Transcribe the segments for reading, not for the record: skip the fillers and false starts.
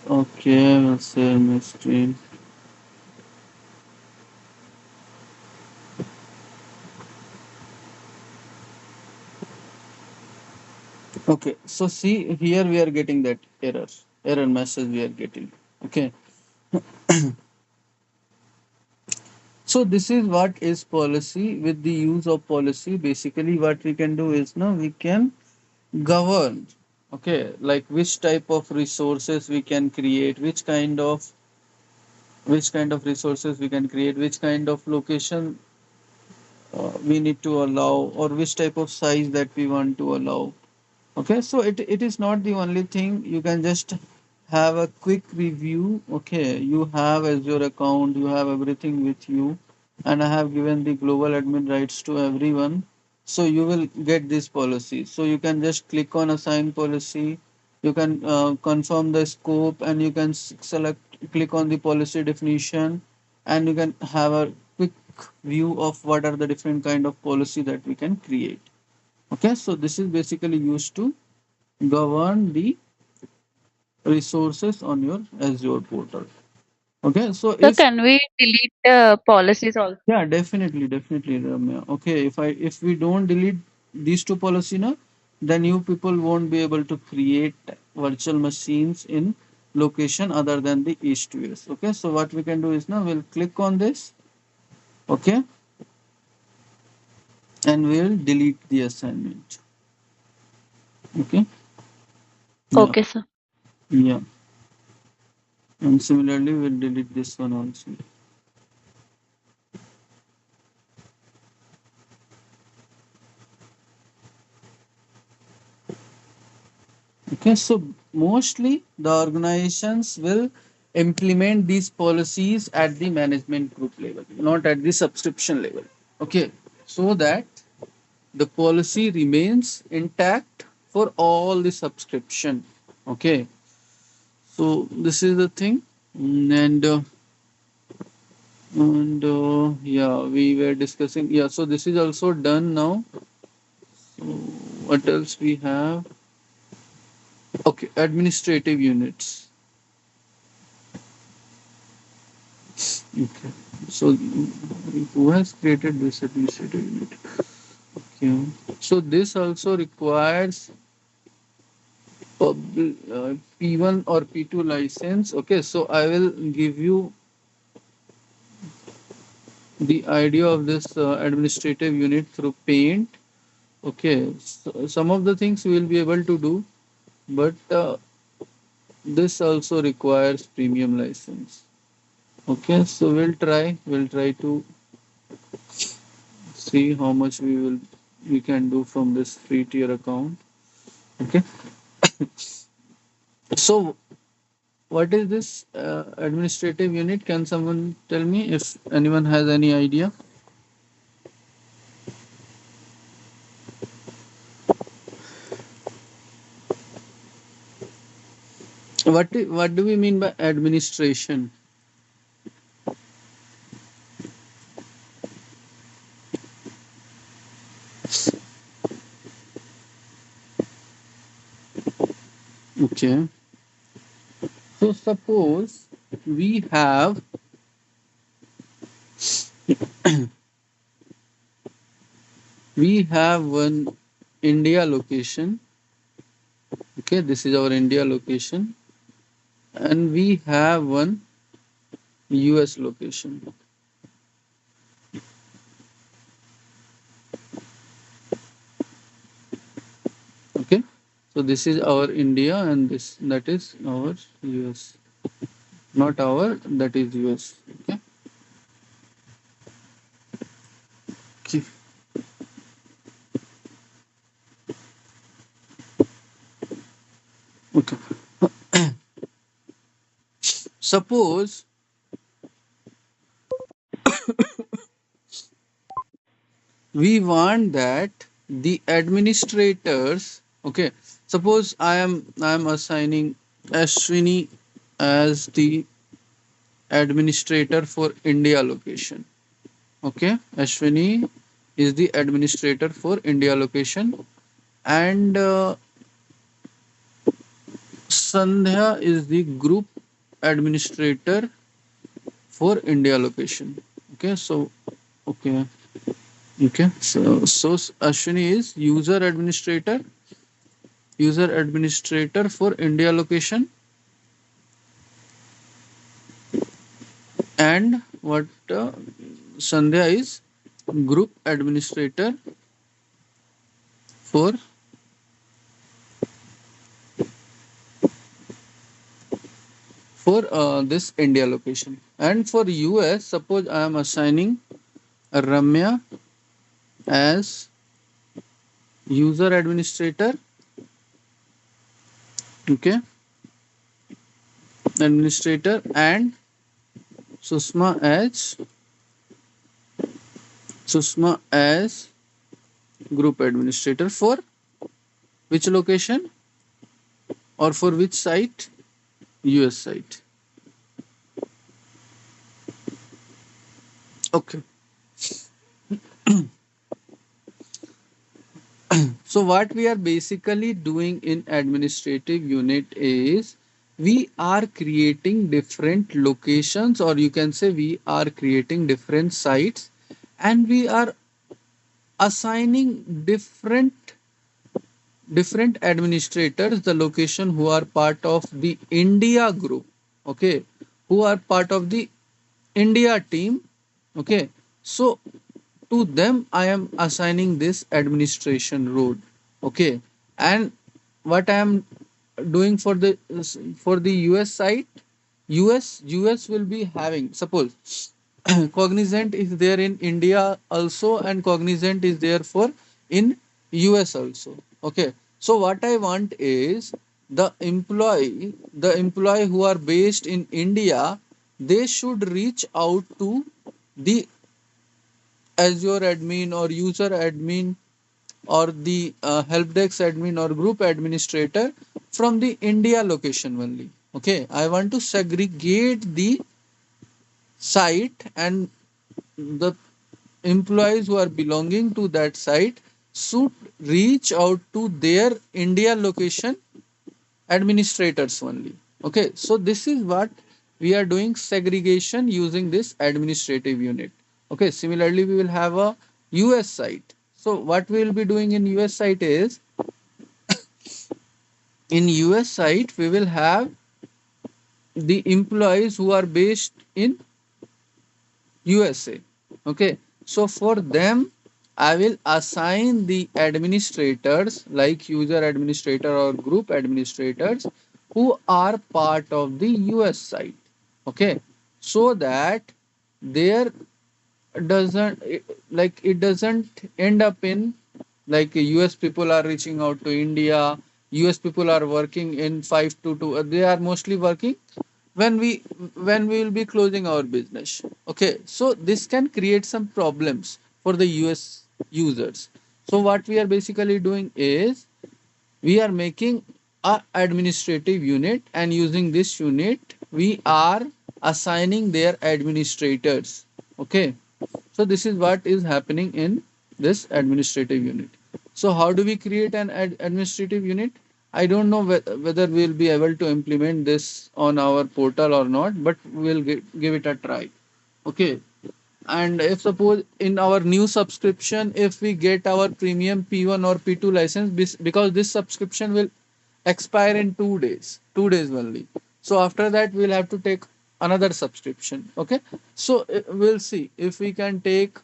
Okay, we'll say mystery. Okay, so see here we are getting that error message we are getting. Okay, so this is what is policy. With the use of policy, basically what we can do is now we can govern. Okay, like which type of resources we can create, which kind of resources we can create, which kind of location we need to allow, or which type of size that we want to allow. Okay, so it is not the only thing. You can just have a quick review. Okay, you have Azure account, you have everything with you, and I have given the global admin rights to everyone. So you will get this policy. So you can just click on assign policy. You can confirm the scope, and you can click on the policy definition, and you can have a quick view of what are the different kind of policy that we can create. Okay, so this is basically used to govern the resources on your Azure portal. Okay, so So is can we delete policies also? yeah, definitely, Ramya. Okay, if we don't delete these two policy now, then you people won't be able to create virtual machines in location other than the east to west. Okay, so what we can do is now we'll click on this. Okay, and we'll delete the assignment. Okay, yeah, Okay, sir. yeah, and similarly we'll delete this one also. Okay, so mostly the organizations will implement these policies at the management group level, not at the subscription level. Okay, so that the policy remains intact for all the subscription. Okay, so this is the thing. And yeah, we were discussing. Yeah, so this is also done now. So what else we have? Okay, administrative units. Okay. So, who has created this administrative unit? Okay. So, this also requires P1 or P2 license. Okay. So, I will give you the idea of this administrative unit through Paint. Okay. So, some of the things we will be able to do, but this also requires premium license. Okay. So, we'll try to see how much we can do from this free tier account. Okay, so what is this administrative unit? Can someone tell me if anyone has any idea? What do we mean by administration? Okay, so suppose we have one India location. Okay, this is our India location, and we have one US location. Okay, so this is our India, and this that is our US. Not our, that is US. Okay. Okay. Okay. Suppose we want that the administrators. Okay. Suppose I am assigning Ashwini as the administrator for India location. Okay. Ashwini is the administrator for India location, and Sandhya is the group administrator for India location. Okay, so okay, okay. So Ashwini is user administrator for India location, and what Sandhya is group administrator for this India location. And for US, suppose I am assigning Ramya as user administrator, okay, administrator, and Susma as group administrator for which location or for which site? US site. Okay. So what we are basically doing in administrative unit is we are creating different locations, or you can say we are creating different sites, and we are assigning different administrators the location who are part of the India group, okay, who are part of the India team, okay. So to them I am assigning this administration role, okay. And what I am doing for the US site, US will be having, suppose Cognizant is there in India also, and Cognizant is there for in US also. Okay. So what I want is the employee who are based in India, they should reach out to the Azure admin or user admin or the help desk admin or group administrator from the India location only. Okay. I want to segregate the site, and the employees who are belonging to that site should reach out to their India location administrators only. Okay, so this is what we are doing, segregation using this administrative unit. Okay, similarly we will have a US site. So what we will be doing in US site is, in US site we will have the employees who are based in USA. Okay, so for them, I will assign the administrators like user administrator or group administrators who are part of the US site. Okay, so that there doesn't it doesn't end up in like US people are reaching out to India, US people are working in 5 to 2, they are mostly working when we will be closing our business. Okay, so this can create some problems for the US users. So what we are basically doing is we are making a administrative unit, and using this unit we are assigning their administrators. Okay, so this is what is happening in this administrative unit. So how do we create an administrative unit? I don't know whether we'll be able to implement this on our portal or not, but we'll give it a try. Okay. And if suppose in our new subscription, if we get our premium P1 or P2 license, because this subscription will expire in 2 days, 2 days only. So after that, we'll have to take another subscription. Okay. So we'll see if we can take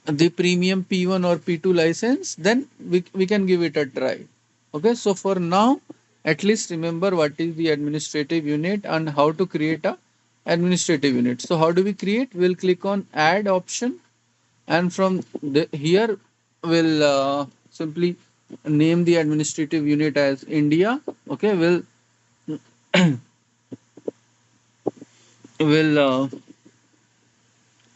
the premium P1 or P2 license, then we can give it a try. Okay, so for now, at least remember what is the administrative unit and how to create a administrative unit. So how do we create? We'll click on add option, and from here we'll simply name the administrative unit as India. Okay, we'll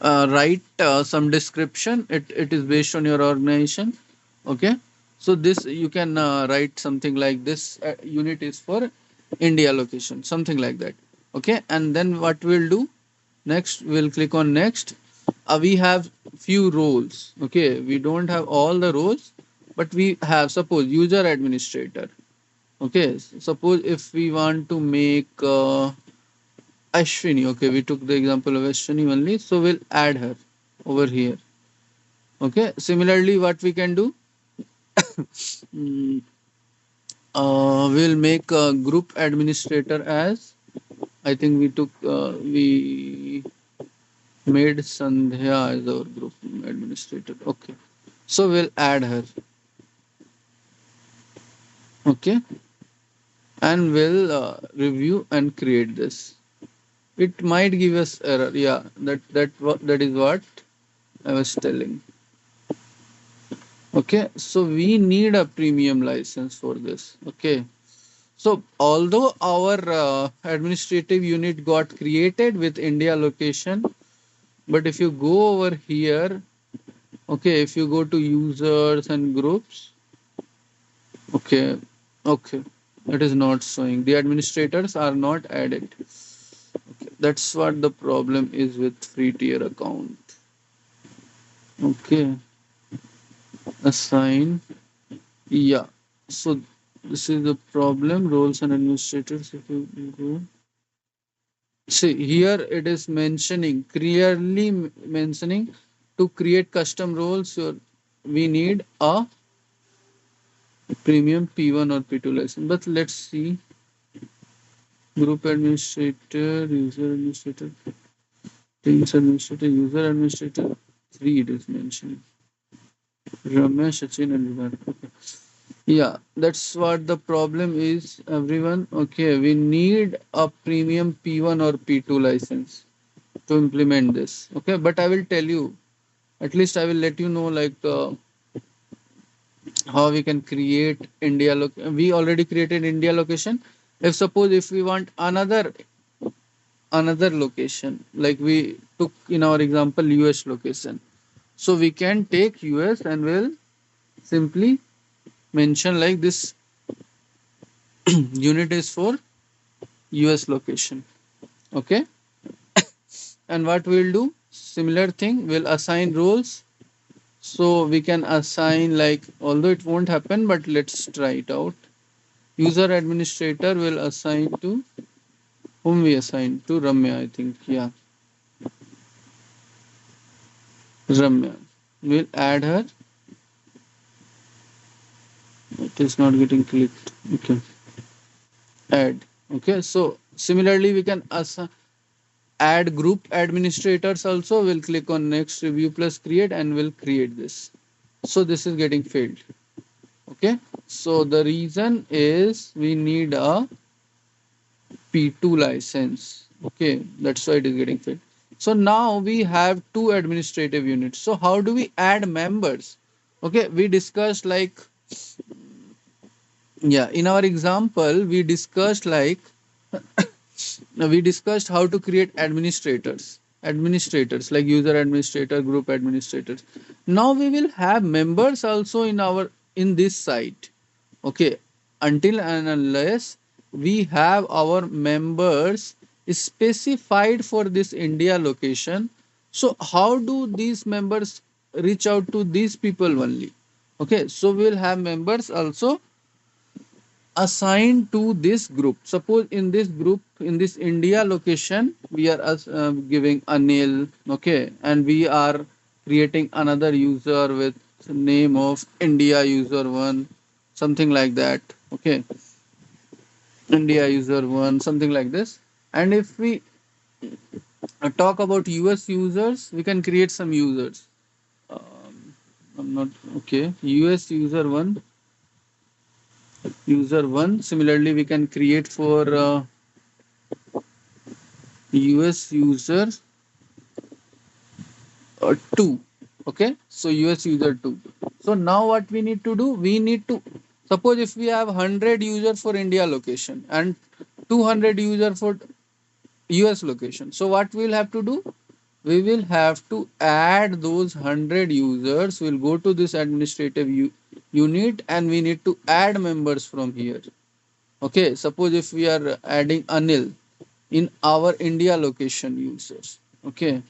write some description. It is based on your organization. Okay, so this you can write something like this unit is for India location, something like that. Okay, and then what we'll do next, we'll click on next. We have few roles. Okay, we don't have all the roles, but we have, suppose, user administrator. Okay, suppose if we want to make Ashwini. Okay, we took the example of Ashwini only, so we'll add her over here. Okay, similarly, what we can do, mm, we'll make a group administrator as, I think we made Sandhya as our group administrator. Okay, so we'll add her. Okay, and we'll review and create this. It might give us error. Yeah, that is what I was telling. Okay, so we need a premium license for this. Okay, so although our administrative unit got created with India location, but if you go over here, okay, if you go to users and groups, okay, okay, it is not showing. The administrators are not added. Okay, that's what the problem is with free tier account. Okay, assign. Yeah, so this is the problem. Roles and administrators. If you go, see here, it is mentioning clearly mentioning to create custom roles. We need a premium P1 or P2 license. But let's see. Group administrator, user administrator, teams administrator, user administrator. Three it is mentioned. Ramesh, Sachin, and Virat. Okay. Yeah, that's what the problem is, everyone. Okay, we need a premium P1 or P2 license to implement this. Okay, but I will tell you, at least I will let you know, like how we can create India. We already created India location. If suppose if we want another location, like we took in our example US location, so we can take US and we'll simply mention like this unit is for US location. Okay, and what we'll do, similar thing, we'll assign roles. So we can assign, like, although it won't happen, but let's try it out. User administrator will assign to whom we assign to Ramya, I think. Yeah, Ramya. We'll add her. It is not getting clicked. Okay, add. Okay, so similarly, we can add group administrators also. We'll click on next, review plus create, and we'll create this. So this is getting failed. Okay, so the reason is we need a P2 license. Okay, that's why it is getting failed. So now we have two administrative units. So how do we add members? Okay, we discussed like, yeah, in our example we discussed like we discussed how to create administrators like user administrator, group administrators. Now we will have members also in this site. Okay, until and unless we have our members specified for this India location, so how do these members reach out to these people only? Okay, so we will have members also assigned to this group. Suppose in this group, in this India location, we are giving Anil, okay, and we are creating another user with name of India user one, something like that. Okay, India user one, something like this. And if we talk about US users, we can create some users. I'm not okay. US user one. Similarly, we can create for US user 2. Okay, so US user 2. So now what we need to do, we need to suppose if we have 100 users for India location and 200 users for US location, so what we'll have to do, we will have to add those 100 users. We'll go to this administrative unit and we need to add members from here. Okay, suppose if we are adding Anil in our India location users. Okay,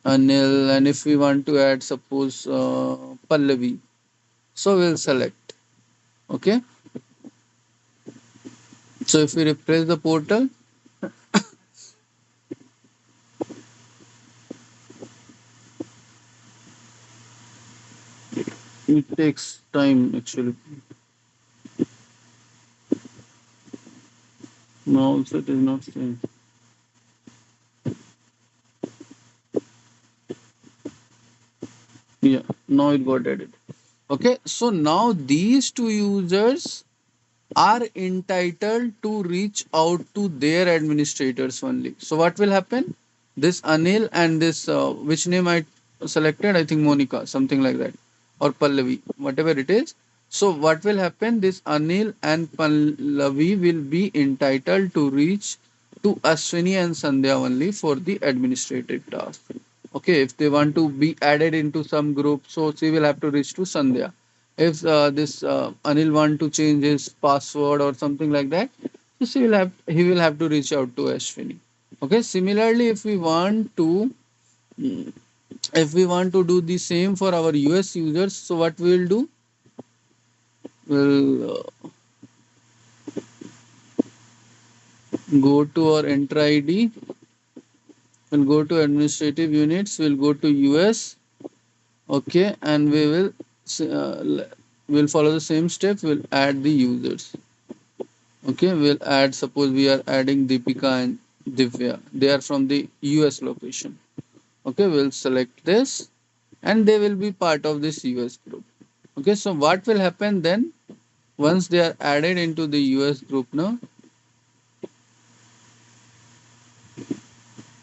Anil, and if we want to add suppose Pallavi, so we'll select. Okay, so if we refresh the portal, It takes time actually. Now also it is not same. Yeah, now it got added. Okay, so now these two users are entitled to reach out to their administrators only. So what will happen? This Anil and this which name I selected? I think Monica, something like that, or Pallavi, whatever it is. So what will happen? This Anil and Pallavi will be entitled to reach to Ashwini and Sandhya only for the administrative task. Okay, if they want to be added into some group, so she will have to reach to Sandhya. If this Anil want to change his password or something like that, so he will have to reach out to Ashwini. Okay, similarly, if we want to do the same for our US users, so what we will do? We'll go to our Enter ID, we'll go to administrative units, we'll go to US, okay, and we'll follow the same step. We'll add the users. Okay, we'll add, suppose we are adding Deepika and Divya. They are from the US location. Okay, we'll select this and they will be part of this US group. Okay, so what will happen then once they are added into the US group now?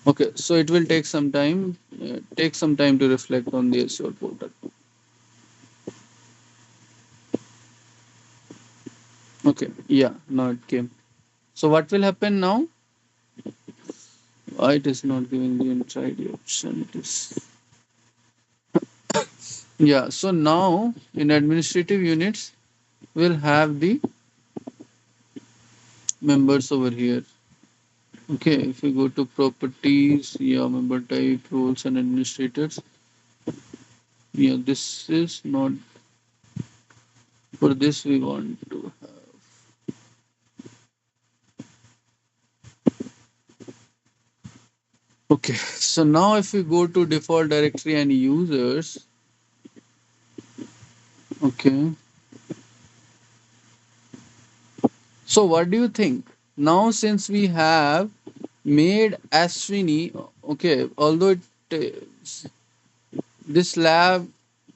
Okay, so it will take some time to reflect on the SEO portal. Okay, yeah, now it came. So what will happen now? Why it is not giving the enter ID option? It is, yeah, so now in administrative units, we'll have the members over here. Okay, if we go to properties, yeah, member type, roles and administrators, yeah, this is not for this we want to have. Okay, so now if we go to default directory and users, okay, so what do you think? Now since we have made Ashwini, okay, although this lab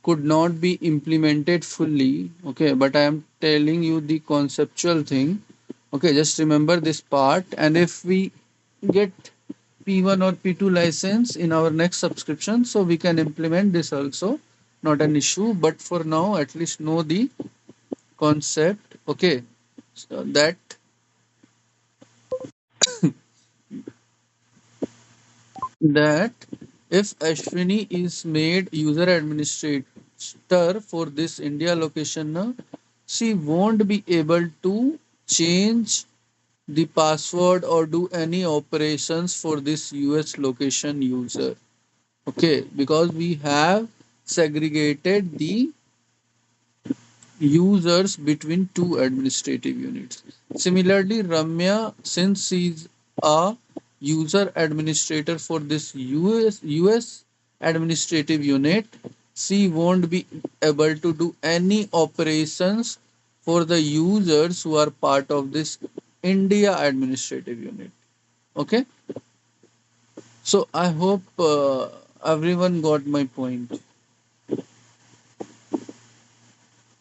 could not be implemented fully, okay, but I am telling you the conceptual thing. Okay, just remember this part, and if we get P1 or P2 license in our next subscription, so we can implement this also, not an issue, but for now at least know the concept. Okay, so that that if Ashwini is made user administrator for this India location, she won't be able to change the password or do any operations for this US location user. Okay, because we have segregated the users between two administrative units. Similarly, Ramya, since she's a user administrator for this US administrative unit, she won't be able to do any operations for the users who are part of this India administrative unit. Okay, so I hope everyone got my point,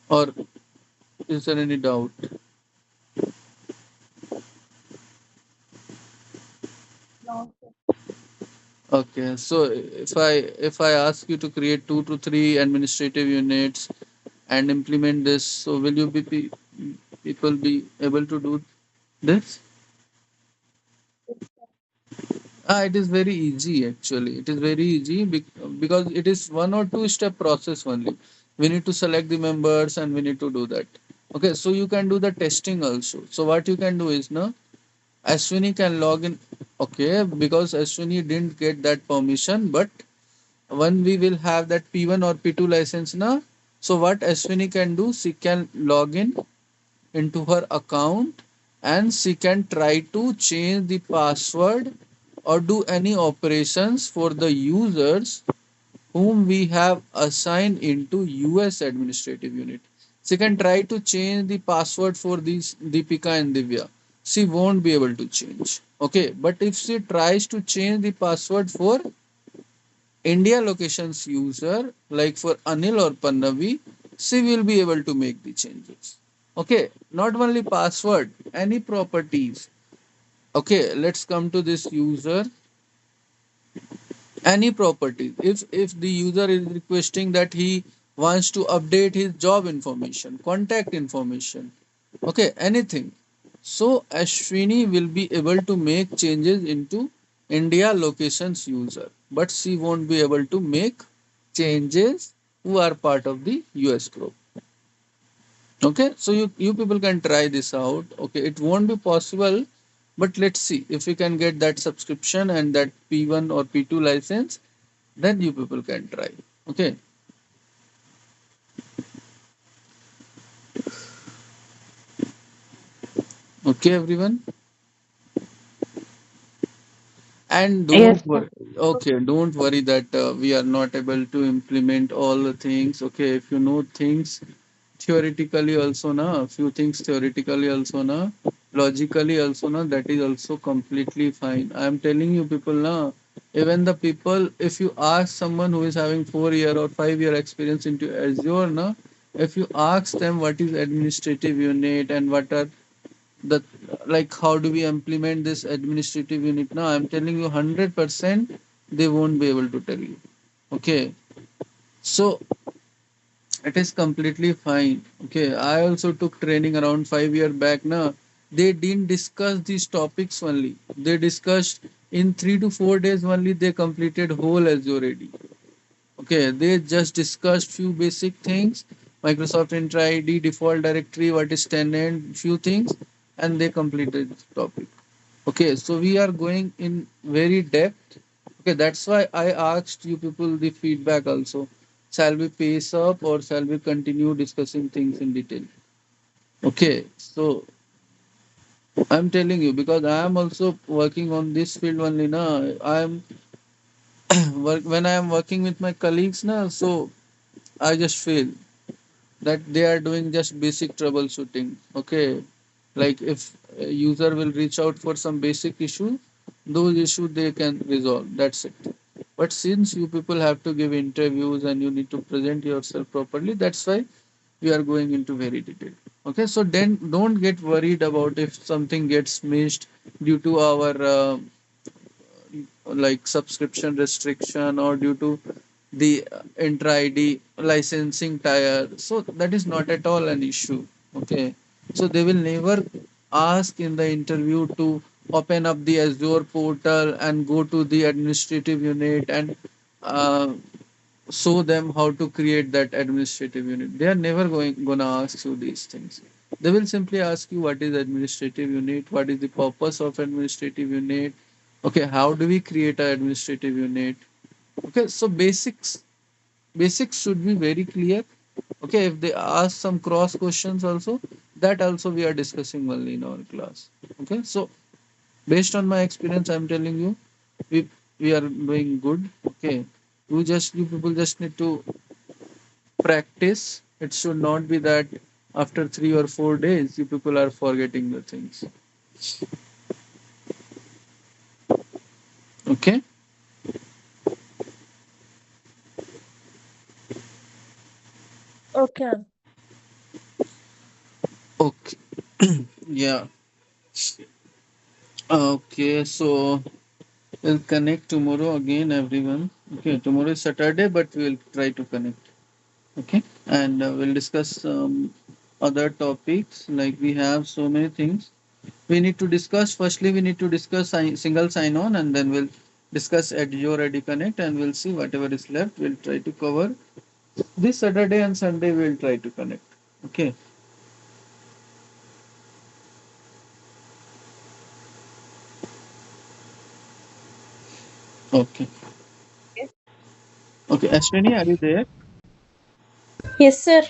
or is there any doubt? Okay, so if I ask you to create 2 to 3 administrative units and implement this, so will you be people be able to do this? It is very easy actually. It is very easy because it is 1 or 2 step process only. We need to select the members and we need to do that. Okay, so you can do the testing also. So what you can do is now Ashwini can log in. Okay, because Ashwini didn't get that permission, but when we will have that P1 or P2 license now, so what Ashwini can do, she can log in into her account and she can try to change the password or do any operations for the users whom we have assigned into US administrative unit. She can try to change the password for these Deepika and Divya. She won't be able to change. Okay, but if she tries to change the password for India locations user, like for Anil or Pannavi, she will be able to make the changes. Okay, not only password, any properties. Okay, let's come to this user. Any properties. If the user is requesting that he wants to update his job information, contact information, okay, anything. So Ashwini will be able to make changes into India locations user, but she won't be able to make changes who are part of the US group. Okay, so you people can try this out. Okay, it won't be possible, but let's see if we can get that subscription and that P1 or P2 license, then you people can try. Okay. Okay, everyone. And Yes, don't sir. worry. Okay, don't worry that we are not able to implement all the things. Okay, if you know things theoretically also na, few things theoretically also na, logically also na, that is also completely fine. I am telling you people na, even the people, if you ask someone who is having 4 year or 5 year experience into Azure na, if you ask them what is administrative unit and what are the, like how do we implement this administrative unit now, I'm telling you 100% they won't be able to tell you. Okay, so it is completely fine. Okay, I also took training around 5 year back now. They didn't discuss these topics only, they discussed in 3 to 4 days only, they completed whole Azure AD. Okay, they just discussed few basic things, Microsoft Entra ID, default directory, what is tenant, few things, and they completed the topic. Okay, so we are going in very depth. Okay, that's why I asked you people the feedback also. Shall we pace up or shall we continue discussing things in detail? Okay, so I'm telling you because I am also working on this field only now. I'm when I am working with my colleagues now, so I just feel that they are doing just basic troubleshooting. Okay, like if a user will reach out for some basic issue, those issues they can resolve, that's it. But since you people have to give interviews and you need to present yourself properly, that's why we are going into very detail. Okay, so then don't get worried about if something gets missed due to our like subscription restriction or due to the Entra ID licensing tier. So that is not at all an issue. Okay. So they will never ask in the interview to open up the Azure portal and go to the administrative unit and uh, show them how to create that administrative unit. They are never gonna ask you these things. They will simply ask you what is administrative unit, what is the purpose of administrative unit. Okay, how do we create an administrative unit? Okay, so basics should be very clear. Okay, if they ask some cross questions also, that also we are discussing only in our class. Okay, so based on my experience, I'm telling you, we we are doing good. Okay, you people just need to practice. It should not be that after 3 or 4 days you people are forgetting the things. Okay. Okay. Okay. Yeah. Okay, so we'll connect tomorrow again, everyone. Okay, tomorrow is Saturday, but we'll try to connect. Okay, and we'll discuss other topics. Like we have so many things we need to discuss. Firstly, we need to discuss single sign-on, and then we'll discuss Azure Ready Connect, and we'll see whatever is left. We'll try to cover this Saturday and Sunday. We'll try to connect. Okay. Okay. Okay. Ashwini, are you there? Yes, sir.